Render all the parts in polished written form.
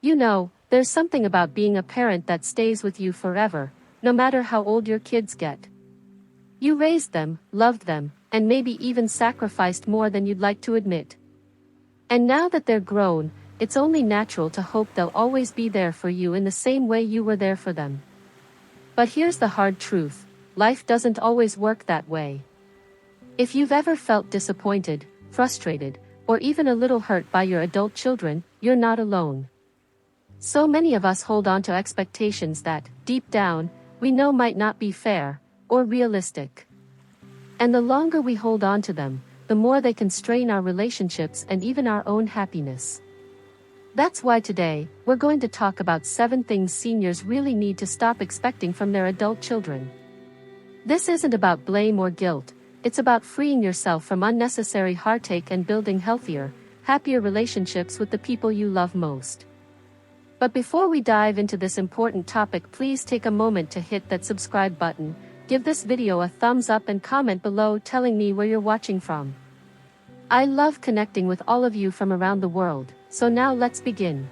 You know, there's something about being a parent that stays with you forever, no matter how old your kids get. You raised them, loved them, and maybe even sacrificed more than you'd like to admit. And now that they're grown, it's only natural to hope they'll always be there for you in the same way you were there for them. But here's the hard truth: life doesn't always work that way. If you've ever felt disappointed, frustrated, or even a little hurt by your adult children, you're not alone. So many of us hold on to expectations that, deep down, we know might not be fair or realistic. And the longer we hold on to them, the more they can strain our relationships and even our own happiness. That's why today, we're going to talk about 7 things seniors really need to stop expecting from their adult children. This isn't about blame or guilt, it's about freeing yourself from unnecessary heartache and building healthier, happier relationships with the people you love most. But before we dive into this important topic, please take a moment to hit that subscribe button, give this video a thumbs up and comment below telling me where you're watching from. I love connecting with all of you from around the world, so now let's begin.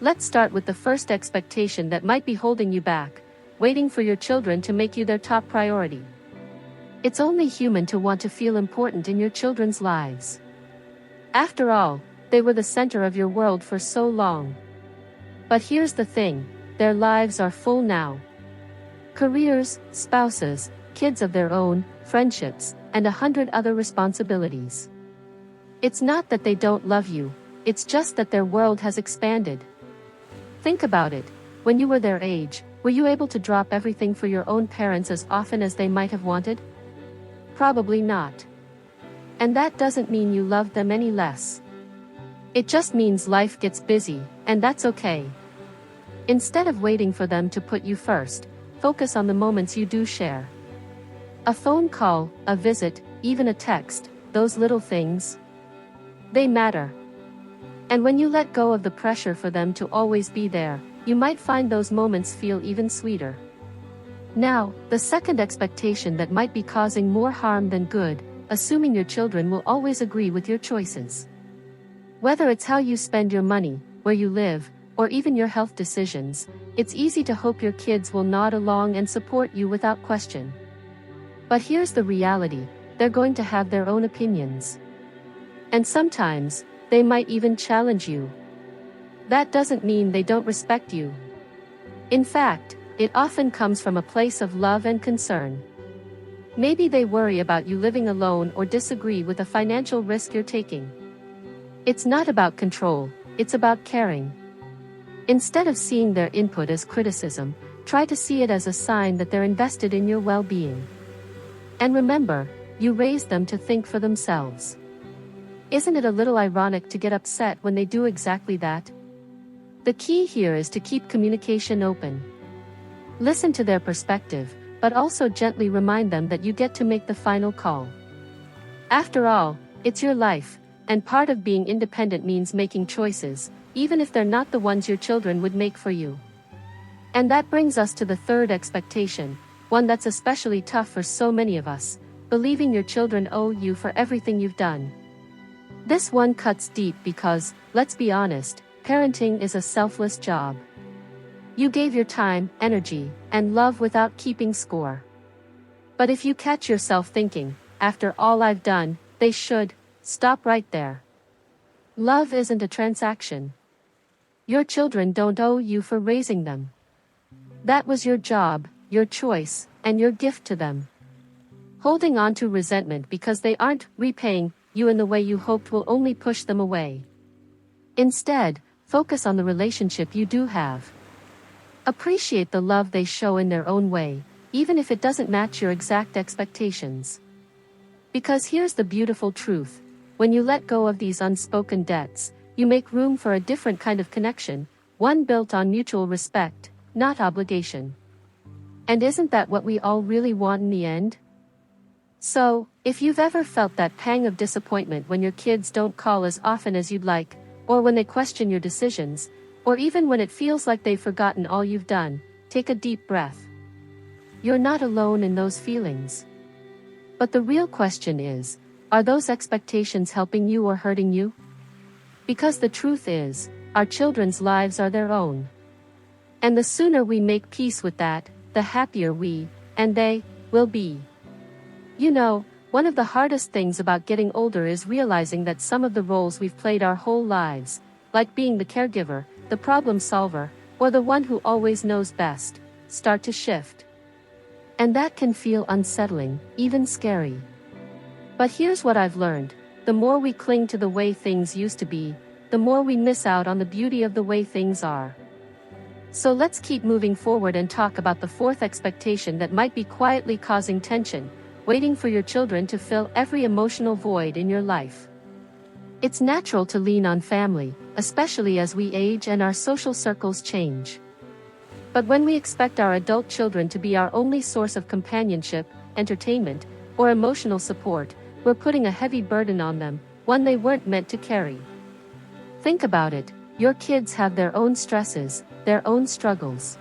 Let's start with the first expectation that might be holding you back: waiting for your children to make you their top priority. It's only human to want to feel important in your children's lives. After all, they were the center of your world for so long. But here's the thing: their lives are full now. Careers, spouses, kids of their own, friendships, and 100 other responsibilities. It's not that they don't love you, it's just that their world has expanded. Think about it: when you were their age, were you able to drop everything for your own parents as often as they might have wanted? Probably not. And that doesn't mean you love them any less. It just means life gets busy, and that's okay. Instead of waiting for them to put you first, focus on the moments you do share. A phone call, a visit, even a text, those little things, they matter. And when you let go of the pressure for them to always be there, you might find those moments feel even sweeter. Now, the second expectation that might be causing more harm than good: assuming your children will always agree with your choices. Whether it's how you spend your money, where you live, or even your health decisions, it's easy to hope your kids will nod along and support you without question. But here's the reality: they're going to have their own opinions. And sometimes, they might even challenge you. That doesn't mean they don't respect you. In fact, it often comes from a place of love and concern. Maybe they worry about you living alone or disagree with the financial risk you're taking. It's not about control, it's about caring. Instead of seeing their input as criticism, try to see it as a sign that they're invested in your well-being. And remember, you raised them to think for themselves. Isn't it a little ironic to get upset when they do exactly that? The key here is to keep communication open. Listen to their perspective, but also gently remind them that you get to make the final call. After all, it's your life, and part of being independent means making choices, even if they're not the ones your children would make for you. And that brings us to the third expectation, one that's especially tough for so many of us: believing your children owe you for everything you've done. This one cuts deep because, let's be honest, parenting is a selfless job. You gave your time, energy, and love without keeping score. But if you catch yourself thinking, "After all I've done, they should," stop right there. Love isn't a transaction. Your children don't owe you for raising them. That was your job, your choice, and your gift to them. Holding on to resentment because they aren't repaying you in the way you hoped will only push them away. Instead, focus on the relationship you do have. Appreciate the love they show in their own way, even if it doesn't match your exact expectations. Because here's the beautiful truth: when you let go of these unspoken debts, you make room for a different kind of connection, one built on mutual respect, not obligation. And isn't that what we all really want in the end? So, if you've ever felt that pang of disappointment when your kids don't call as often as you'd like, or when they question your decisions, or even when it feels like they've forgotten all you've done, take a deep breath. You're not alone in those feelings. But the real question is, are those expectations helping you or hurting you? Because the truth is, our children's lives are their own. And the sooner we make peace with that, the happier we, and they, will be. You know, one of the hardest things about getting older is realizing that some of the roles we've played our whole lives, like being the caregiver, the problem solver, or the one who always knows best, start to shift. And that can feel unsettling, even scary. But here's what I've learned: the more we cling to the way things used to be, the more we miss out on the beauty of the way things are. So let's keep moving forward and talk about the fourth expectation that might be quietly causing tension, waiting for your children to fill every emotional void in your life. It's natural to lean on family, especially as we age and our social circles change. But when we expect our adult children to be our only source of companionship, entertainment, or emotional support, we're putting a heavy burden on them, one they weren't meant to carry. Think about it: your kids have their own stresses, their own struggles.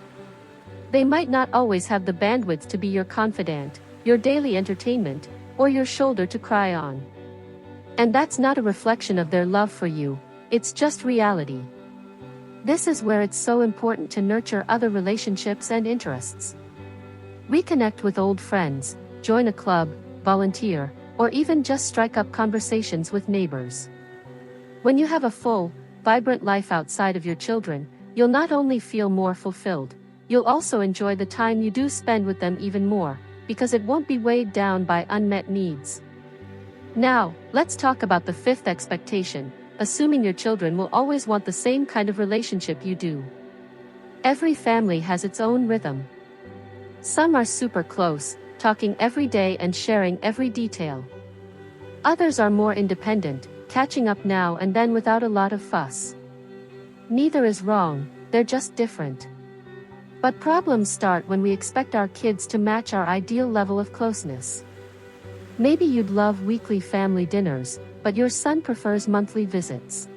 They might not always have the bandwidth to be your confidant, your daily entertainment, or your shoulder to cry on. And that's not a reflection of their love for you, it's just reality. This is where it's so important to nurture other relationships and interests. Reconnect with old friends, join a club, volunteer, or even just strike up conversations with neighbors. When you have a full, vibrant life outside of your children, you'll not only feel more fulfilled, you'll also enjoy the time you do spend with them even more, because it won't be weighed down by unmet needs. Now, let's talk about the fifth expectation: assuming your children will always want the same kind of relationship you do. Every family has its own rhythm. Some are super close, talking every day and sharing every detail. Others are more independent, catching up now and then without a lot of fuss. Neither is wrong, they're just different. But problems start when we expect our kids to match our ideal level of closeness. Maybe you'd love weekly family dinners, but your son prefers monthly visits.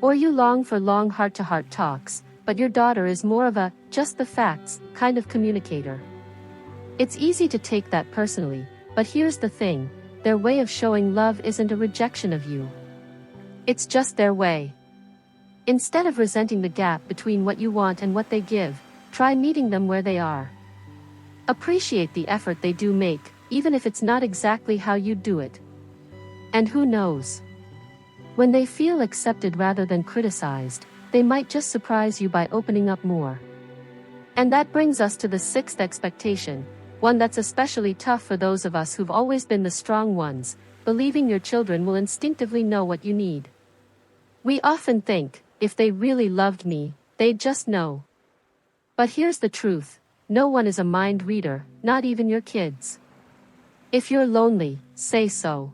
Or you long for long heart-to-heart talks, but your daughter is more of a just the facts kind of communicator. It's easy to take that personally, but here's the thing: their way of showing love isn't a rejection of you. It's just their way. Instead of resenting the gap between what you want and what they give, try meeting them where they are. Appreciate the effort they do make, even if it's not exactly how you do it. And who knows? When they feel accepted rather than criticized, they might just surprise you by opening up more. And that brings us to the sixth expectation, one that's especially tough for those of us who've always been the strong ones: believing your children will instinctively know what you need. We often think, if they really loved me, they'd just know. But here's the truth: no one is a mind reader, not even your kids. If you're lonely, say so.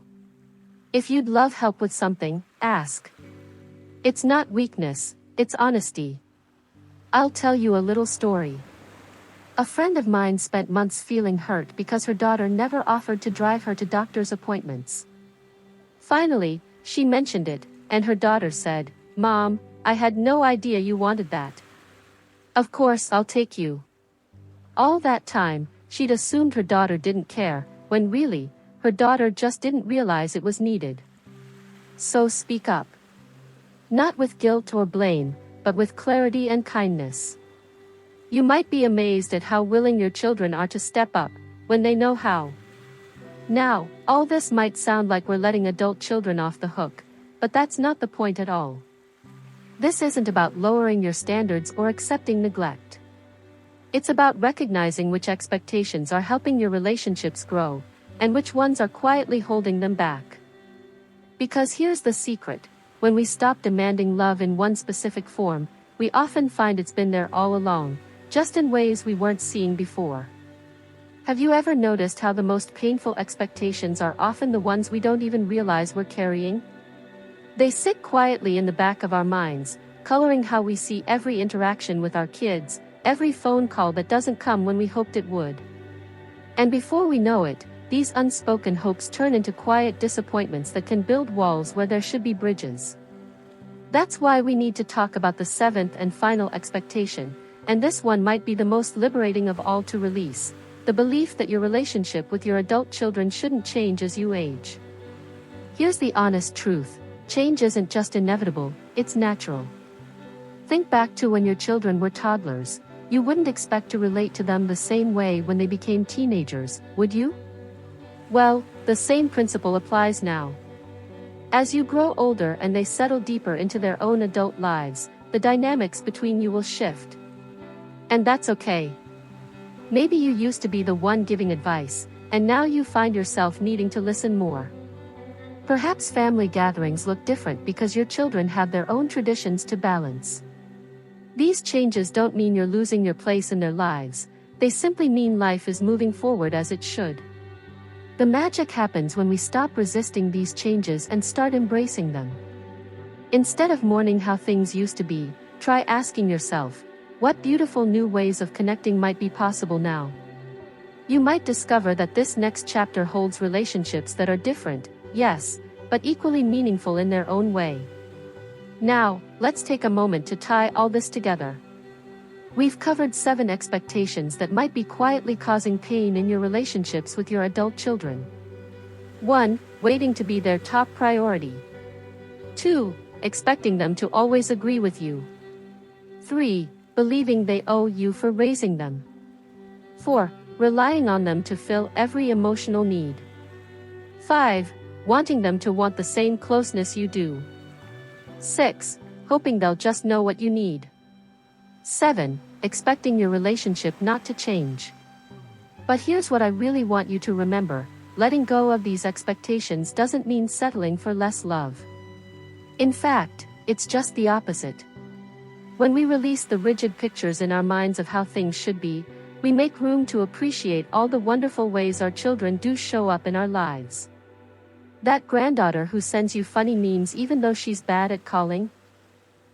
If you'd love help with something, ask. It's not weakness, it's honesty. I'll tell you a little story. A friend of mine spent months feeling hurt because her daughter never offered to drive her to doctor's appointments. Finally, she mentioned it, and her daughter said, "Mom, I had no idea you wanted that. Of course I'll take you." All that time, she'd assumed her daughter didn't care, when really, her daughter just didn't realize it was needed. So speak up. Not with guilt or blame, but with clarity and kindness. You might be amazed at how willing your children are to step up, when they know how. Now, all this might sound like we're letting adult children off the hook, but that's not the point at all. This isn't about lowering your standards or accepting neglect. It's about recognizing which expectations are helping your relationships grow, and which ones are quietly holding them back. Because here's the secret: when we stop demanding love in one specific form, we often find it's been there all along, just in ways we weren't seeing before. Have you ever noticed how the most painful expectations are often the ones we don't even realize we're carrying? They sit quietly in the back of our minds, coloring how we see every interaction with our kids, every phone call that doesn't come when we hoped it would. And before we know it, these unspoken hopes turn into quiet disappointments that can build walls where there should be bridges. That's why we need to talk about the seventh and final expectation, and this one might be the most liberating of all to release: the belief that your relationship with your adult children shouldn't change as you age. Here's the honest truth: change isn't just inevitable, it's natural. Think back to when your children were toddlers. You wouldn't expect to relate to them the same way when they became teenagers, would you? Well, the same principle applies now. As you grow older and they settle deeper into their own adult lives, the dynamics between you will shift. And that's okay. Maybe you used to be the one giving advice, and now you find yourself needing to listen more. Perhaps family gatherings look different because your children have their own traditions to balance. These changes don't mean you're losing your place in their lives, they simply mean life is moving forward as it should. The magic happens when we stop resisting these changes and start embracing them. Instead of mourning how things used to be, try asking yourself, what beautiful new ways of connecting might be possible now? You might discover that this next chapter holds relationships that are different, yes, but equally meaningful in their own way. Now, let's take a moment to tie all this together. We've covered 7 expectations that might be quietly causing pain in your relationships with your adult children. 1. Waiting to be their top priority. 2. Expecting them to always agree with you. 3. Believing they owe you for raising them. 4. Relying on them to fill every emotional need. 5. Wanting them to want the same closeness you do. 6. Hoping they'll just know what you need. 7. Expecting your relationship not to change. But here's what I really want you to remember: letting go of these expectations doesn't mean settling for less love. In fact, it's just the opposite. When we release the rigid pictures in our minds of how things should be, we make room to appreciate all the wonderful ways our children do show up in our lives. That granddaughter who sends you funny memes even though she's bad at calling?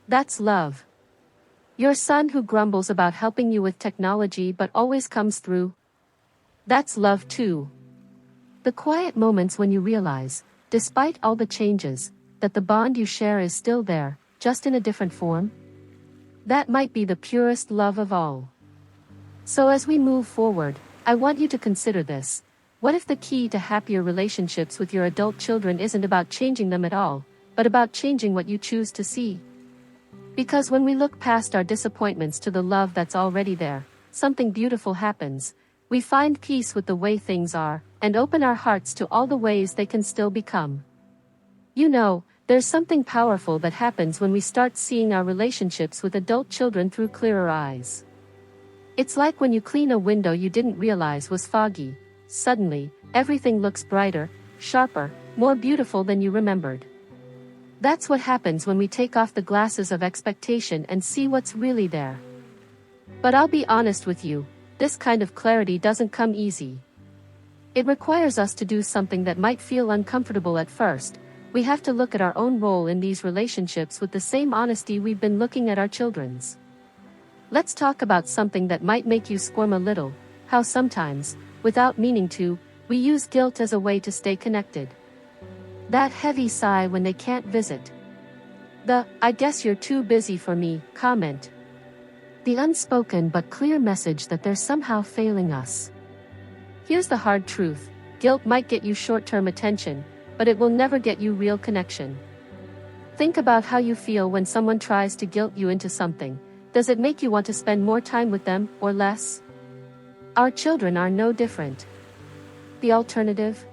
That's love. Your son who grumbles about helping you with technology but always comes through? That's love too. The quiet moments when you realize, despite all the changes, that the bond you share is still there, just in a different form? That might be the purest love of all. So as we move forward, I want you to consider this. What if the key to happier relationships with your adult children isn't about changing them at all, but about changing what you choose to see? Because when we look past our disappointments to the love that's already there, something beautiful happens. We find peace with the way things are, and open our hearts to all the ways they can still become. You know, there's something powerful that happens when we start seeing our relationships with adult children through clearer eyes. It's like when you clean a window you didn't realize was foggy. Suddenly, everything looks brighter, sharper, more beautiful than you remembered. That's what happens when we take off the glasses of expectation and see what's really there. But I'll be honest with you, this kind of clarity doesn't come easy. It requires us to do something that might feel uncomfortable at first. We have to look at our own role in these relationships with the same honesty we've been looking at our children's. Let's talk about something that might make you squirm a little: how sometimes, without meaning to, we use guilt as a way to stay connected. That heavy sigh when they can't visit. The "I guess you're too busy for me" comment. The unspoken but clear message that they're somehow failing us. Here's the hard truth: guilt might get you short-term attention, but it will never get you real connection. Think about how you feel when someone tries to guilt you into something. Does it make you want to spend more time with them, or less? Our children are no different. The alternative?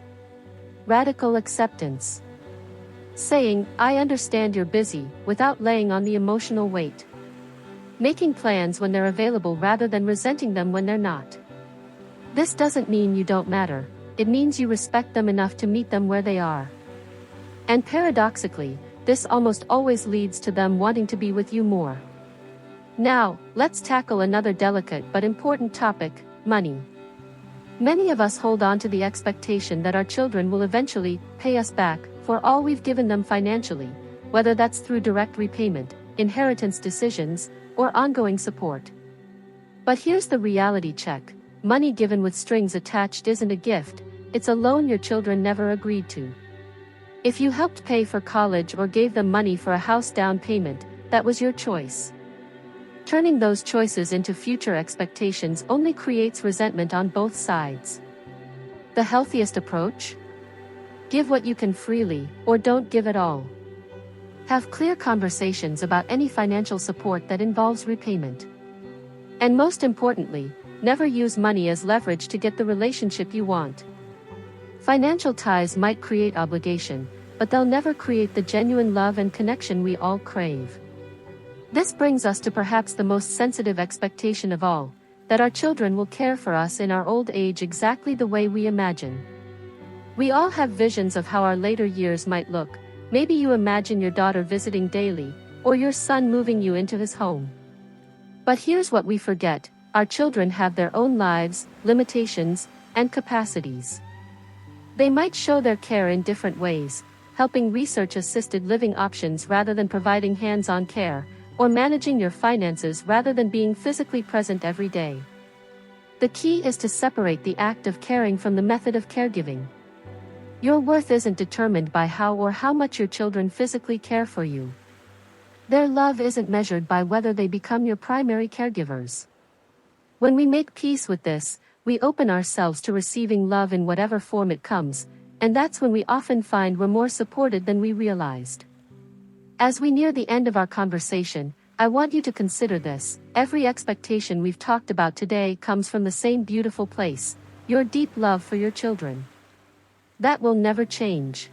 Radical acceptance. Saying, "I understand you're busy," without laying on the emotional weight. Making plans when they're available rather than resenting them when they're not. This doesn't mean you don't matter, it means you respect them enough to meet them where they are. And paradoxically, this almost always leads to them wanting to be with you more. Now, let's tackle another delicate but important topic: money. Many of us hold on to the expectation that our children will eventually pay us back for all we've given them financially, whether that's through direct repayment, inheritance decisions, or ongoing support. But here's the reality check: money given with strings attached isn't a gift, it's a loan your children never agreed to. If you helped pay for college or gave them money for a house down payment, that was your choice. Turning those choices into future expectations only creates resentment on both sides. The healthiest approach? Give what you can freely, or don't give at all. Have clear conversations about any financial support that involves repayment. And most importantly, never use money as leverage to get the relationship you want. Financial ties might create obligation, but they'll never create the genuine love and connection we all crave. This brings us to perhaps the most sensitive expectation of all, that our children will care for us in our old age exactly the way we imagine. We all have visions of how our later years might look. Maybe you imagine your daughter visiting daily, or your son moving you into his home. But here's what we forget: our children have their own lives, limitations, and capacities. They might show their care in different ways, helping research-assisted living options rather than providing hands-on care, or managing your finances rather than being physically present every day. The key is to separate the act of caring from the method of caregiving. Your worth isn't determined by how much your children physically care for you. Their love isn't measured by whether they become your primary caregivers. When we make peace with this, we open ourselves to receiving love in whatever form it comes, and that's when we often find we're more supported than we realized. As we near the end of our conversation, I want you to consider this: every expectation we've talked about today comes from the same beautiful place, your deep love for your children. That will never change.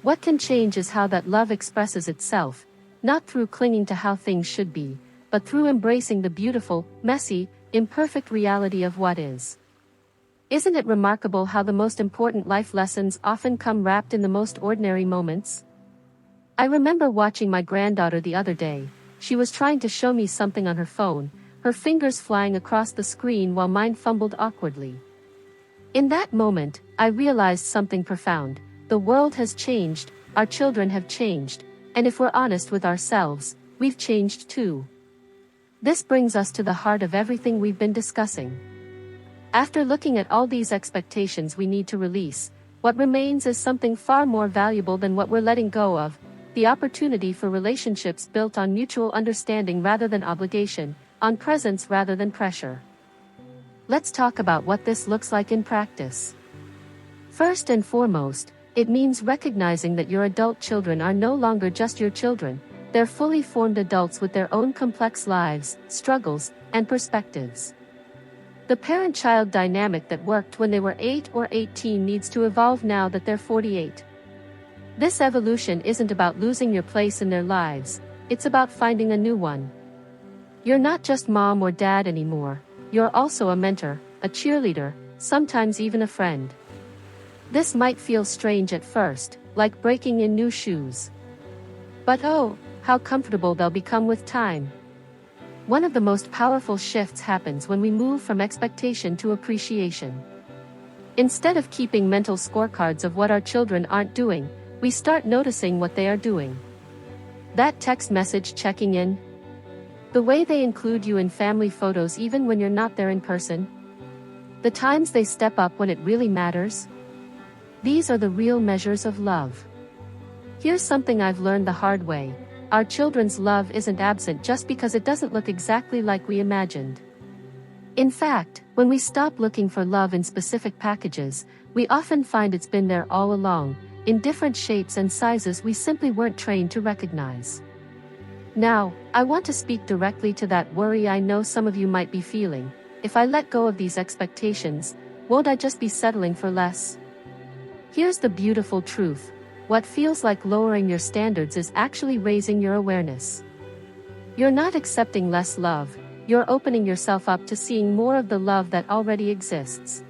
What can change is how that love expresses itself, not through clinging to how things should be, but through embracing the beautiful, messy, imperfect reality of what is. Isn't it remarkable how the most important life lessons often come wrapped in the most ordinary moments? I remember watching my granddaughter the other day. She was trying to show me something on her phone, her fingers flying across the screen while mine fumbled awkwardly. In that moment, I realized something profound. The world has changed, our children have changed, and if we're honest with ourselves, we've changed too. This brings us to the heart of everything we've been discussing. After looking at all these expectations we need to release, what remains is something far more valuable than what we're letting go of: the opportunity for relationships built on mutual understanding rather than obligation, on presence rather than pressure. Let's talk about what this looks like in practice. First and foremost, it means recognizing that your adult children are no longer just your children. They're fully formed adults with their own complex lives, struggles, and perspectives. The parent-child dynamic that worked when they were 8 or 18 needs to evolve now that they're 48. This evolution isn't about losing your place in their lives, it's about finding a new one. You're not just mom or dad anymore, you're also a mentor, a cheerleader, sometimes even a friend. This might feel strange at first, like breaking in new shoes. But oh, how comfortable they'll become with time. One of the most powerful shifts happens when we move from expectation to appreciation. Instead of keeping mental scorecards of what our children aren't doing, we start noticing what they are doing. That text message checking in. The way they include you in family photos even when you're not there in person. The times they step up when it really matters. These are the real measures of love. Here's something I've learned the hard way: our children's love isn't absent just because it doesn't look exactly like we imagined. In fact, when we stop looking for love in specific packages, we often find it's been there all along, in different shapes and sizes we simply weren't trained to recognize. Now, I want to speak directly to that worry I know some of you might be feeling. If I let go of these expectations, won't I just be settling for less? Here's the beautiful truth: what feels like lowering your standards is actually raising your awareness. You're not accepting less love, you're opening yourself up to seeing more of the love that already exists.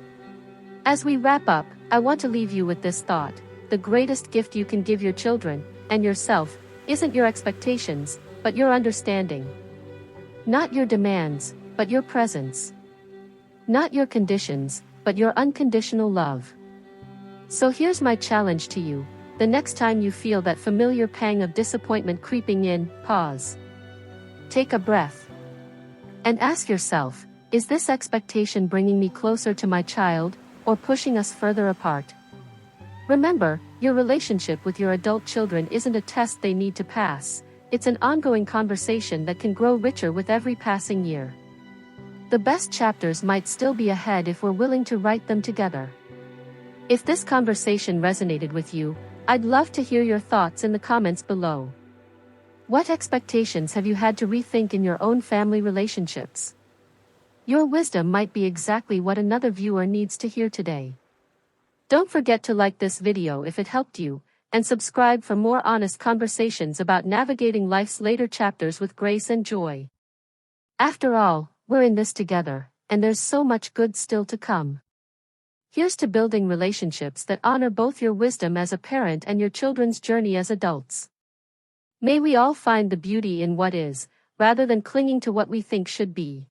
As we wrap up, I want to leave you with this thought: the greatest gift you can give your children, and yourself, isn't your expectations, but your understanding. Not your demands, but your presence. Not your conditions, but your unconditional love. So here's my challenge to you: the next time you feel that familiar pang of disappointment creeping in, pause. Take a breath. And ask yourself, is this expectation bringing me closer to my child, or pushing us further apart? Remember, your relationship with your adult children isn't a test they need to pass, it's an ongoing conversation that can grow richer with every passing year. The best chapters might still be ahead if we're willing to write them together. If this conversation resonated with you, I'd love to hear your thoughts in the comments below. What expectations have you had to rethink in your own family relationships? Your wisdom might be exactly what another viewer needs to hear today. Don't forget to like this video if it helped you, and subscribe for more honest conversations about navigating life's later chapters with grace and joy. After all, we're in this together, and there's so much good still to come. Here's to building relationships that honor both your wisdom as a parent and your children's journey as adults. May we all find the beauty in what is, rather than clinging to what we think should be.